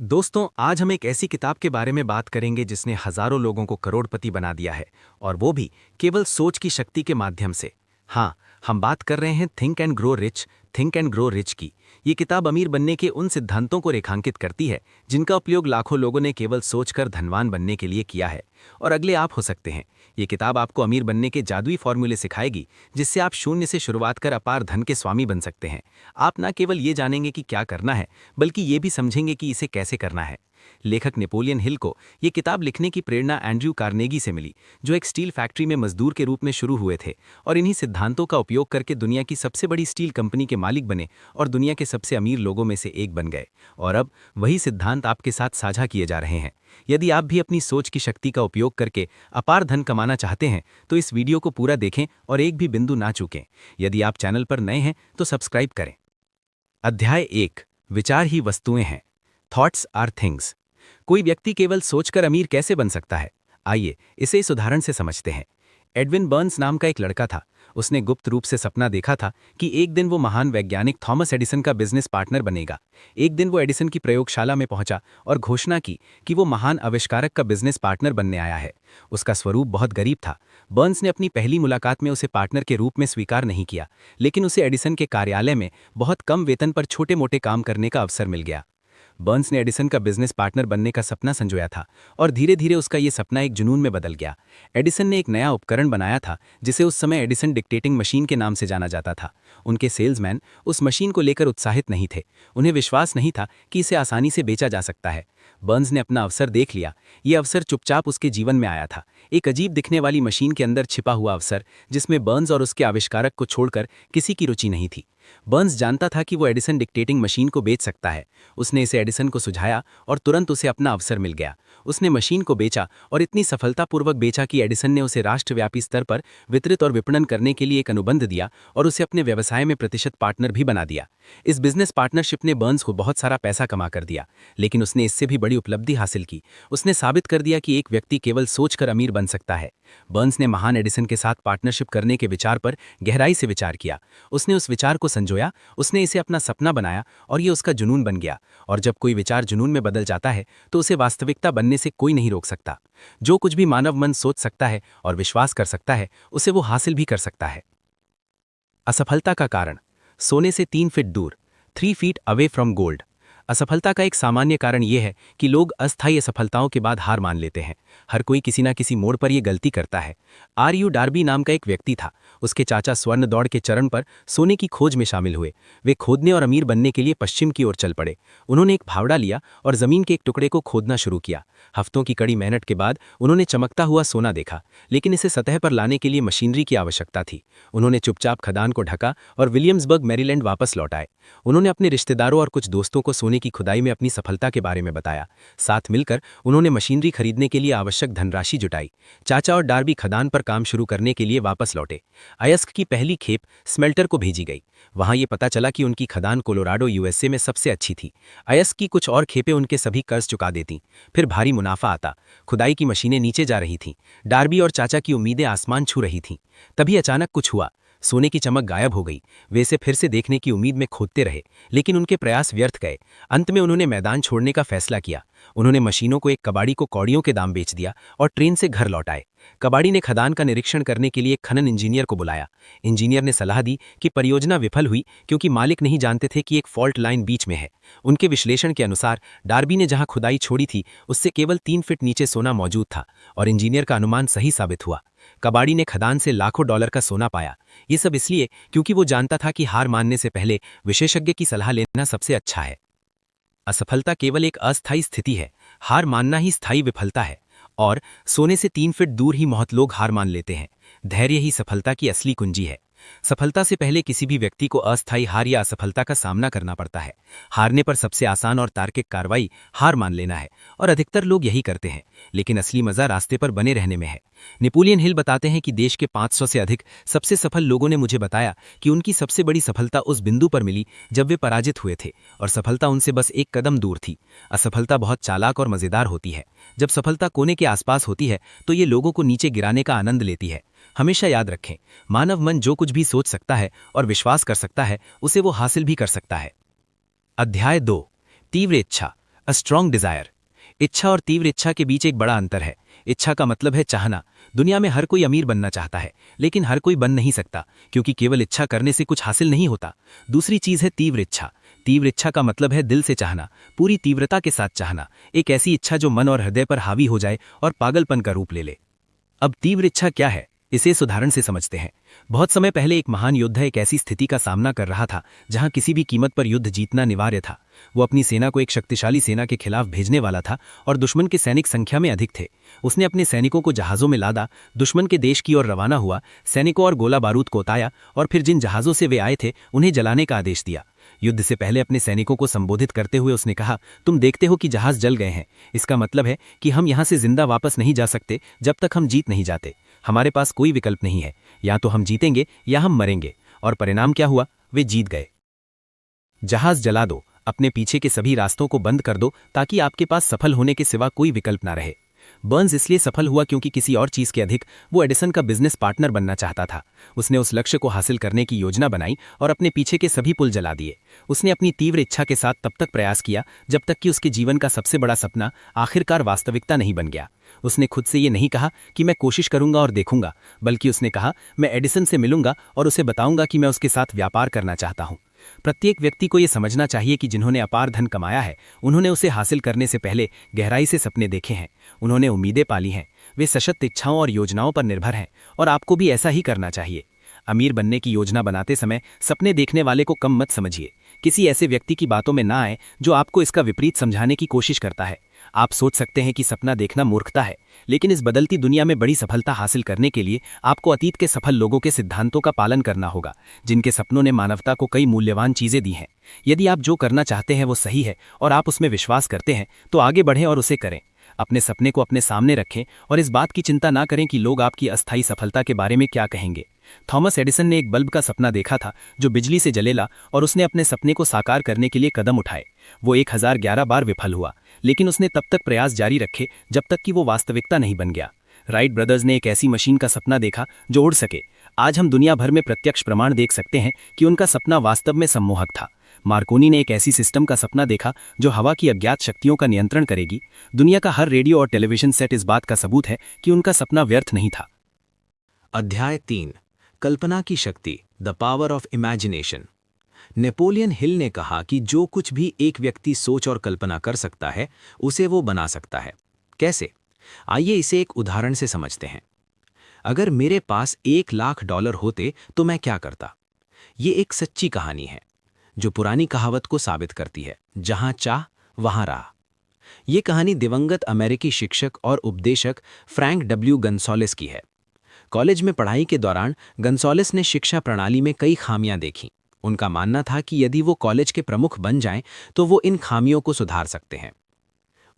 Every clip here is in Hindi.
दोस्तों, आज हम एक ऐसी किताब के बारे में बात करेंगे जिसने हजारों लोगों को करोड़पति बना दिया है, और वो भी केवल सोच की शक्ति के माध्यम से। हाँ, हम बात कर रहे हैं थिंक एंड ग्रो रिच की। ये किताब अमीर बनने के उन सिद्धांतों को रेखांकित करती है जिनका उपयोग लाखों लोगों ने केवल सोचकर धनवान बनने के लिए किया है, और अगले आप हो सकते हैं। ये किताब आपको अमीर बनने के जादुई फॉर्मूले सिखाएगी, जिससे आप शून्य से शुरुआत कर अपार धन के स्वामी बन सकते हैं। आप न केवल ये जानेंगे कि क्या करना है, बल्कि ये भी समझेंगे कि इसे कैसे करना है। लेखक नेपोलियन हिल को ये किताब लिखने की प्रेरणा एंड्रयू कार्नेगी से मिली, जो एक स्टील फैक्ट्री में मजदूर के रूप में शुरू हुए थे और इन्हीं सिद्धांतों का उपयोग करके दुनिया की सबसे बड़ी स्टील कंपनी के मालिक बने और दुनिया के सबसे अमीर लोगों में से एक बन गए। और अब वही सिद्धांत आपके साथ साझा किए जा रहे हैं। यदि आप भी अपनी सोच की शक्ति का उपयोग करके अपार धन कमाना चाहते हैं तो इस वीडियो को पूरा देखें और एक भी बिंदु ना चूकें। यदि आप चैनल पर नए हैं तो सब्सक्राइब करें। अध्याय 1, विचार ही वस्तुएं हैं। Thoughts are things. कोई व्यक्ति केवल सोचकर अमीर कैसे बन सकता है? आइए इसे इस उदाहरण से समझते हैं। एडविन बर्न्स नाम का एक लड़का था। उसने गुप्त रूप से सपना देखा था कि एक दिन वो महान वैज्ञानिक थॉमस एडिसन का बिजनेस पार्टनर बनेगा। एक दिन वो एडिसन की प्रयोगशाला में पहुंचा और घोषणा की कि वो महान आविष्कारक का बिजनेस पार्टनर बनने आया है। उसका स्वरूप बहुत गरीब था। बर्न्स ने अपनी पहली मुलाकात में उसे पार्टनर के रूप में स्वीकार नहीं किया, लेकिन उसे एडिसन के कार्यालय में बहुत कम वेतन पर छोटे मोटे काम करने का अवसर मिल गया। बर्न्स ने एडिसन का बिजनेस पार्टनर बनने का सपना संजोया था और धीरे धीरे उसका ये सपना एक जुनून में बदल गया। एडिसन ने एक नया उपकरण बनाया था जिसे उस समय एडिसन डिक्टेटिंग मशीन के नाम से जाना जाता था। उनके सेल्समैन उस मशीन को लेकर उत्साहित नहीं थे। उन्हें विश्वास नहीं था कि इसे आसानी से बेचा जा सकता है। बर्न्स ने अपना अवसर देख लिया। ये अवसर चुपचाप उसके जीवन में आया था, एक अजीब दिखने वाली मशीन के अंदर छिपा हुआ अवसर, जिसमें बर्न्स और उसके आविष्कारक को छोड़कर किसी की रुचि नहीं थी। बर्न्स जानता था कि वो एडिसन डिक्टेटिंग मशीन को बेच सकता है। उसने इसे एडिसन को सुझाया और तुरंत उसे अपना अवसर मिल गया। उसने मशीन को बेचा और इतनी सफलतापूर्वक बेचा कि एडिसन ने उसे राष्ट्रव्यापी स्तर पर वितरित और विपणन करने के लिए एक अनुबंध दिया और उसे अपने व्यवसाय में प्रतिशत पार्टनर भी बना दिया। इस बिजनेस पार्टनरशिप ने बर्न्स को बहुत सारा पैसा कमा कर दिया, लेकिन उसने इससे भी बड़ी उपलब्धि हासिल की। उसने साबित कर दिया कि एक व्यक्ति केवल सोचकर अमीर बन सकता है। बर्न्स ने महान एडिसन के साथ पार्टनरशिप करने के विचार पर गहराई से विचार किया। उसने उस विचार को संजोया, उसने इसे अपना सपना बनाया और ये उसका जुनून बन गया। और जब कोई विचार जुनून में बदल जाता है तो उसे वास्तविकता बनने से कोई नहीं रोक सकता। जो कुछ भी मानव मन सोच सकता है और विश्वास कर सकता है, उसे वो हासिल भी कर सकता है। असफलता का कारण। सोने से 3 फीट दूर, 3 फीट अवे फ्रॉम गोल्ड। असफलता का एक सामान्य कारण यह है कि लोग अस्थायी असफलताओं के बाद हार मान लेते हैं। हर कोई किसी ना किसी मोड़ पर यह गलती करता है। आर.यू. डार्बी नाम का एक व्यक्ति था। उसके चाचा स्वर्ण दौड़ के चरण पर सोने की खोज में शामिल हुए। वे खोदने और अमीर बनने के लिए पश्चिम की ओर चल पड़े। उन्होंने एक फावड़ा लिया और जमीन के एक टुकड़े को खोदना शुरू किया। हफ्तों की कड़ी मेहनत के बाद उन्होंने चमकता हुआ सोना देखा, लेकिन इसे सतह पर लाने के लिए मशीनरी की आवश्यकता थी। उन्होंने चुपचाप खदान को ढका और विलियम्सबर्ग, मैरीलैंड वापस लौट आए। उन्होंने अपने रिश्तेदारों और कुछ दोस्तों को सोने की खुदाई में अपनी सफलता के बारे में बताया। साथ मिलकर उन्होंने मशीनरी खरीदने के लिए आवश्यक धनराशि जुटाई। चाचा और डार्बी खदान पर काम शुरू करने के लिए वापस लौटे। अयस्क की पहली खेप स्मेल्टर को भेजी गई। वहां ये पता चला कि उनकी खदान कोलोराडो, यूएसए में सबसे अच्छी थी। अयस्क की कुछ और खेपें उनके सभी कर्ज चुका देती। फिर भारी मुनाफा आता। खुदाई की मशीनें नीचे जा रही थीं। डार्बी और चाचा की उम्मीदें आसमान छू रही थीं। तभी अचानक कुछ हुआ। सोने की चमक गायब हो गई। वे इसे फिर से देखने की उम्मीद में खोदते रहे, लेकिन उनके प्रयास व्यर्थ गए। अंत में उन्होंने मैदान छोड़ने का फैसला किया। उन्होंने मशीनों को एक कबाड़ी को कौड़ियों के दाम बेच दिया और ट्रेन से घर लौट आए। कबाड़ी ने खदान का निरीक्षण करने के लिए एक खनन इंजीनियर को बुलाया। इंजीनियर ने सलाह दी कि परियोजना विफल हुई क्योंकि मालिक नहीं जानते थे कि एक फॉल्ट लाइन बीच में है। उनके विश्लेषण के अनुसार डार्बी ने जहां खुदाई छोड़ी थी उससे केवल 3 फीट नीचे सोना मौजूद था, और इंजीनियर का अनुमान सही साबित हुआ। कबाड़ी ने खदान से लाखों डॉलर का सोना पाया। ये सब इसलिए क्योंकि वो जानता था कि हार मानने से पहले विशेषज्ञ की सलाह लेना सबसे अच्छा है। असफलता केवल एक अस्थायी स्थिति है, हार मानना ही स्थायी विफलता है। और सोने से 3 फीट दूर ही बहुत लोग हार मान लेते हैं। धैर्य ही सफलता की असली कुंजी है। सफलता से पहले किसी भी व्यक्ति को अस्थायी हार या असफलता का सामना करना पड़ता है। हारने पर सबसे आसान और तार्किक कार्रवाई हार मान लेना है, और अधिकतर लोग यही करते हैं। लेकिन असली मजा रास्ते पर बने रहने में है। नेपोलियन हिल बताते हैं कि देश के 500 से अधिक सबसे सफल लोगों ने मुझे बताया कि उनकी सबसे बड़ी सफलता उस बिंदु पर मिली जब वे पराजित हुए थे, और सफलता उनसे बस एक कदम दूर थी। असफलता बहुत चालाक और मजेदार होती है। जब सफलता कोने के आसपास होती है तो ये लोगों को नीचे गिराने का आनंद लेती है। हमेशा याद रखें, मानव मन जो कुछ भी सोच सकता है और विश्वास कर सकता है, उसे वो हासिल भी कर सकता है। अध्याय 2, तीव्र इच्छा। A strong Dzire. इच्छा और तीव्र इच्छा के बीच एक बड़ा अंतर है। इच्छा का मतलब है चाहना। दुनिया में हर कोई अमीर बनना चाहता है, लेकिन हर कोई बन नहीं सकता, क्योंकि केवल इच्छा करने से कुछ हासिल नहीं होता। दूसरी चीज है तीव्र इच्छा। तीव्र इच्छा का मतलब है दिल से चाहना, पूरी तीव्रता के साथ चाहना, एक ऐसी इच्छा जो मन और हृदय पर हावी हो जाए और पागलपन का रूप ले ले। अब तीव्र इच्छा क्या है, इसे इस उदाहरण से समझते हैं। बहुत समय पहले एक महान योद्धा एक ऐसी स्थिति का सामना कर रहा था जहां किसी भी कीमत पर युद्ध जीतना अनिवार्य था। वो अपनी सेना को एक शक्तिशाली सेना के खिलाफ भेजने वाला था और दुश्मन के सैनिक संख्या में अधिक थे। उसने अपने सैनिकों को जहाजों में लादा, दुश्मन के देश की ओर रवाना हुआ, सैनिकों और गोला बारूद को उताया और फिर जिन जहाजों से वे आए थे उन्हें जलाने का आदेश दिया। युद्ध से पहले अपने सैनिकों को संबोधित करते हुए उसने कहा, तुम देखते हो कि जहाज जल गए हैं। इसका मतलब है कि हम यहां से जिंदा वापस नहीं जा सकते जब तक हम जीत नहीं जाते। हमारे पास कोई विकल्प नहीं है, या तो हम जीतेंगे या हम मरेंगे। और परिणाम क्या हुआ? वे जीत गए। जहाज जला दो, अपने पीछे के सभी रास्तों को बंद कर दो ताकि आपके पास सफल होने के सिवा कोई विकल्प ना रहे। बर्न्स इसलिए सफल हुआ क्योंकि किसी और चीज के अधिक वो एडिसन का बिजनेस पार्टनर बनना चाहता था। उसने उस लक्ष्य को हासिल करने की योजना बनाई और अपने पीछे के सभी पुल जला दिए। उसने अपनी तीव्र इच्छा के साथ तब तक प्रयास किया जब तक कि उसके जीवन का सबसे बड़ा सपना आखिरकार वास्तविकता नहीं बन गया। उसने खुद से ये नहीं कहा कि मैं कोशिश करूंगा और देखूंगा, बल्कि उसने कहा, मैं एडिसन से मिलूंगा और उसे बताऊंगा कि मैं उसके साथ व्यापार करना चाहता हूं। प्रत्येक व्यक्ति को यह समझना चाहिए कि जिन्होंने अपार धन कमाया है, उन्होंने उसे हासिल करने से पहले गहराई से सपने देखे हैं, उन्होंने उम्मीदें पाली हैं, वे सशक्त इच्छाओं और योजनाओं पर निर्भर हैं, और आपको भी ऐसा ही करना चाहिए। अमीर बनने की योजना बनाते समय सपने देखने वाले को कम मत समझिए। किसी ऐसे व्यक्ति की बातों में ना आए जो आपको इसका विपरीत समझाने की कोशिश करता है। आप सोच सकते हैं कि सपना देखना मूर्खता है, लेकिन इस बदलती दुनिया में बड़ी सफलता हासिल करने के लिए आपको अतीत के सफल लोगों के सिद्धांतों का पालन करना होगा, जिनके सपनों ने मानवता को कई मूल्यवान चीजें दी हैं। यदि आप जो करना चाहते हैं वो सही है और आप उसमें विश्वास करते हैं, तो आगे बढ़ें और उसे करें। अपने सपने को अपने सामने रखें और इस बात की चिंता ना करें कि लोग आपकी अस्थायी सफलता के बारे में क्या कहेंगे। थॉमस एडिसन ने एक बल्ब का सपना देखा था जो बिजली से जलेला, और उसने अपने सपने को साकार करने के लिए कदम उठाए। वो 1011 बार विफल हुआ, लेकिन उसने तब तक प्रयास जारी रखे जब तक कि वो वास्तविकता नहीं बन गया। राइट ब्रदर्स ने एक ऐसी मशीन का सपना देखा जो उड़ सके। आज हम दुनिया भर में प्रत्यक्ष प्रमाण देख सकते हैं कि उनका सपना वास्तव में सम्मोहक था। मार्कोनी ने एक ऐसी सिस्टम का सपना देखा जो हवा की अज्ञात शक्तियों का नियंत्रण करेगी। दुनिया का हर रेडियो और टेलीविजन सेट इस बात का सबूत है कि उनका सपना व्यर्थ नहीं था। अध्याय 3, कल्पना की शक्ति, the power of imagination. Napoleon Hill ने कहा कि जो कुछ भी एक व्यक्ति सोच और कल्पना कर सकता है, उसे वो बना सकता है। कैसे? आइए इसे एक उदाहरण से समझते हैं। अगर मेरे पास $1,00,000 होते तो मैं क्या करता? ये एक सच्ची कहानी है जो पुरानी कहावत को साबित करती है, जहां चाह वहां राह। ये कहानी दिवंगत अमेरिकी शिक्षक और उपदेशक फ्रैंक डब्ल्यू गंसोलिस की है। कॉलेज में पढ़ाई के दौरान गंसोलिस ने शिक्षा प्रणाली में कई खामियां देखीं। उनका मानना था कि यदि वो कॉलेज के प्रमुख बन जाएं तो वो इन खामियों को सुधार सकते हैं।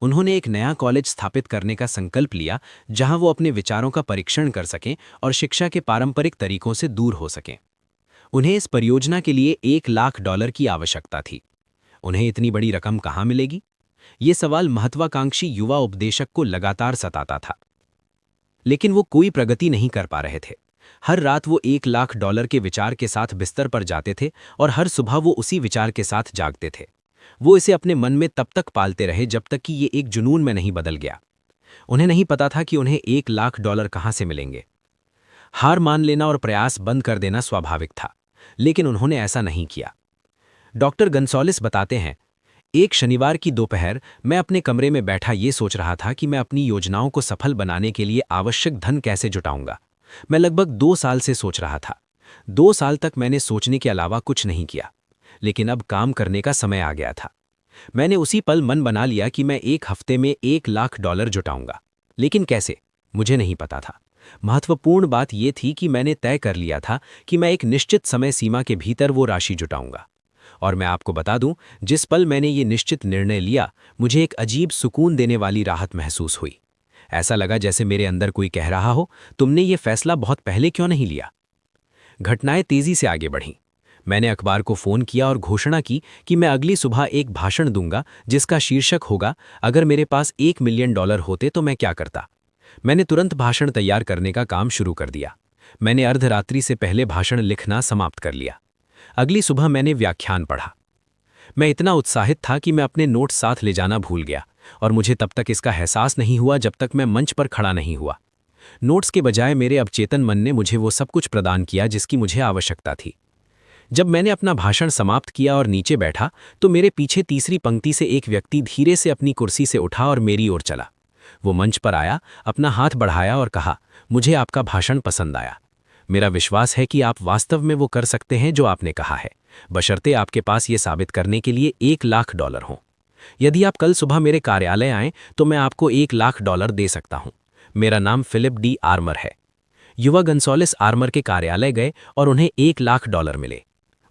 उन्होंने एक नया कॉलेज स्थापित करने का संकल्प लिया जहां वो अपने विचारों का परीक्षण कर सकें और शिक्षा के पारंपरिक तरीकों से दूर हो सकें। उन्हें इस परियोजना के लिए $1,00,000 की आवश्यकता थी। उन्हें इतनी बड़ी रकम कहां मिलेगी? ये सवाल महत्वाकांक्षी युवा उपदेशक को लगातार सताता था, लेकिन वो कोई प्रगति नहीं कर पा रहे थे। हर रात वो $1,00,000 के विचार के साथ बिस्तर पर जाते थे और हर सुबह वो उसी विचार के साथ जागते थे। वो इसे अपने मन में तब तक पालते रहे जब तक कि ये एक जुनून में नहीं बदल गया। उन्हें नहीं पता था कि उन्हें $1,00,000 कहां से मिलेंगे। हार मान लेना और प्रयास बंद कर देना स्वाभाविक था, लेकिन उन्होंने ऐसा नहीं किया। डॉक्टर गंसोलिस बताते हैं, एक शनिवार की दोपहर मैं अपने कमरे में बैठा ये सोच रहा था कि मैं अपनी योजनाओं को सफल बनाने के लिए आवश्यक धन कैसे जुटाऊंगा। मैं लगभग 2 साल से सोच रहा था। 2 साल तक मैंने सोचने के अलावा कुछ नहीं किया, लेकिन अब काम करने का समय आ गया था। मैंने उसी पल मन बना लिया कि मैं 1 हफ्ते में $1,00,000 जुटाऊंगा। लेकिन कैसे? मुझे नहीं पता था। महत्वपूर्ण बात यह थी कि मैंने तय कर लिया था कि मैं एक निश्चित समय सीमा के भीतर वो राशि जुटाऊंगा। और मैं आपको बता दूं, जिस पल मैंने ये निश्चित निर्णय लिया, मुझे एक अजीब सुकून देने वाली राहत महसूस हुई। ऐसा लगा जैसे मेरे अंदर कोई कह रहा हो, तुमने ये फैसला बहुत पहले क्यों नहीं लिया? घटनाएं तेजी से आगे बढ़ीं। मैंने अखबार को फोन किया और घोषणा की कि मैं अगली सुबह एक भाषण दूंगा जिसका शीर्षक होगा, अगर मेरे पास $1 मिलियन होते तो मैं क्या करता। मैंने तुरंत भाषण तैयार करने का काम शुरू कर दिया। मैंने अर्धरात्रि से पहले भाषण लिखना समाप्त कर लिया। अगली सुबह मैंने व्याख्यान पढ़ा। मैं इतना उत्साहित था कि मैं अपने नोट्स साथ ले जाना भूल गया और मुझे तब तक इसका एहसास नहीं हुआ जब तक मैं मंच पर खड़ा नहीं हुआ। नोट्स के बजाय मेरे अवचेतन मन ने मुझे वो सब कुछ प्रदान किया जिसकी मुझे आवश्यकता थी। जब मैंने अपना भाषण समाप्त किया और नीचे बैठा तो मेरे पीछे तीसरी पंक्ति से एक व्यक्ति धीरे से अपनी कुर्सी से उठा और मेरी ओर चला। वो मंच पर आया, अपना हाथ बढ़ाया और कहा, मुझे आपका भाषण पसंद आया। मेरा विश्वास है कि आप वास्तव में वो कर सकते हैं जो आपने कहा है, बशर्ते आपके पास ये साबित करने के लिए $1,00,000 हों। यदि आप कल सुबह मेरे कार्यालय आएं तो मैं आपको $1,00,000 दे सकता हूं। मेरा नाम फिलिप डी आर्मर है। युवा गंसोलिस आर्मर के कार्यालय गए और उन्हें $1,00,000 मिले।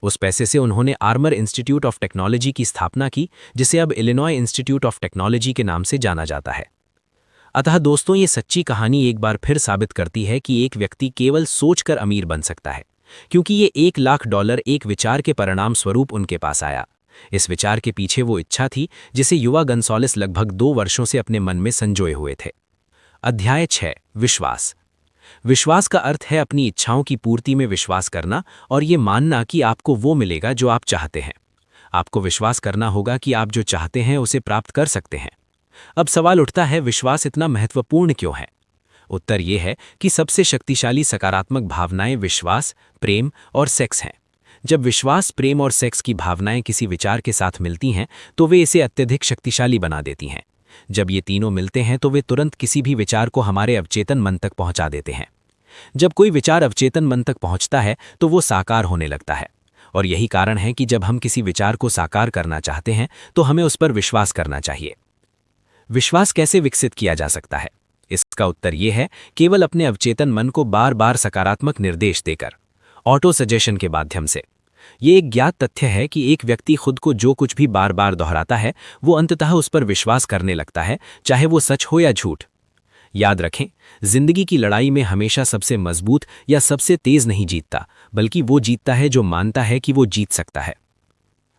उस पैसे से उन्होंने आर्मर इंस्टीट्यूट ऑफ टेक्नोलॉजी की स्थापना की, जिसे अब इलिनॉय इंस्टीट्यूट ऑफ टेक्नोलॉजी के नाम से जाना जाता है। अतः दोस्तों, ये सच्ची कहानी एक बार फिर साबित करती है कि एक व्यक्ति केवल सोचकर अमीर बन सकता है, क्योंकि ये $1,00,000 एक विचार के परिणाम स्वरूप उनके पास आया। इस विचार के पीछे वो इच्छा थी जिसे युवा गंसोलिस लगभग 2 वर्षों से अपने मन में संजोए हुए थे। अध्याय 6, विश्वास। विश्वास का अर्थ है अपनी इच्छाओं की पूर्ति में विश्वास करना और ये मानना कि आपको वो मिलेगा जो आप चाहते हैं। आपको विश्वास करना होगा कि आप जो चाहते हैं उसे प्राप्त कर सकते हैं। अब सवाल उठता है, विश्वास इतना महत्वपूर्ण क्यों है? उत्तर ये है कि सबसे शक्तिशाली सकारात्मक भावनाएं विश्वास, प्रेम और सेक्स हैं। जब विश्वास, प्रेम और सेक्स की भावनाएं किसी विचार के साथ मिलती हैं तो वे इसे अत्यधिक शक्तिशाली बना देती हैं। जब ये तीनों मिलते हैं तो वे तुरंत किसी भी विचार को हमारे अवचेतन मन तक पहुंचा देते हैं। जब कोई विचार अवचेतन मन तक पहुंचता है तो वो साकार होने लगता है। और यही कारण है कि जब हम किसी विचार को साकार करना चाहते हैं तो हमें उस पर विश्वास करना चाहिए। विश्वास कैसे विकसित किया जा सकता है? इसका उत्तर ये है, केवल अपने अवचेतन मन को बार बार सकारात्मक निर्देश देकर, ऑटो सजेशन के माध्यम से। ये एक ज्ञात तथ्य है कि एक व्यक्ति खुद को जो कुछ भी बार बार दोहराता है वो अंततः उस पर विश्वास करने लगता है, चाहे वो सच हो या झूठ। याद रखें, जिंदगी की लड़ाई में हमेशा सबसे मजबूत या सबसे तेज नहीं जीतता, बल्कि वो जीतता है जो मानता है कि वो जीत सकता है।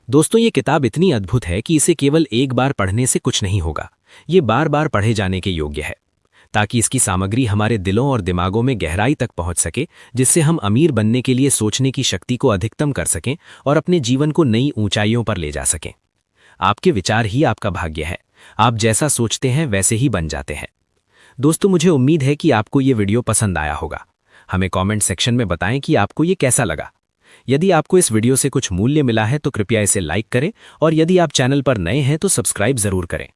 दोस्तों, ये किताब इतनी अद्भुत है कि इसे केवल एक बार पढ़ने से कुछ नहीं होगा। ये बार बार पढ़े जाने के योग्य है, ताकि इसकी सामग्री हमारे दिलों और दिमागों में गहराई तक पहुंच सके, जिससे हम अमीर बनने के लिए सोचने की शक्ति को अधिकतम कर सकें और अपने जीवन को नई ऊंचाइयों पर ले जा सकें। आपके विचार ही आपका भाग्य है। आप जैसा सोचते हैं वैसे ही बन जाते हैं। दोस्तों, मुझे उम्मीद है कि आपको ये वीडियो पसंद आया होगा। हमें कमेंट सेक्शन में बताएं कि आपको ये कैसा लगा। यदि आपको इस वीडियो से कुछ मूल्य मिला है तो कृपया इसे लाइक करें और यदि आप चैनल पर नए हैं तो सब्सक्राइब जरूर करें।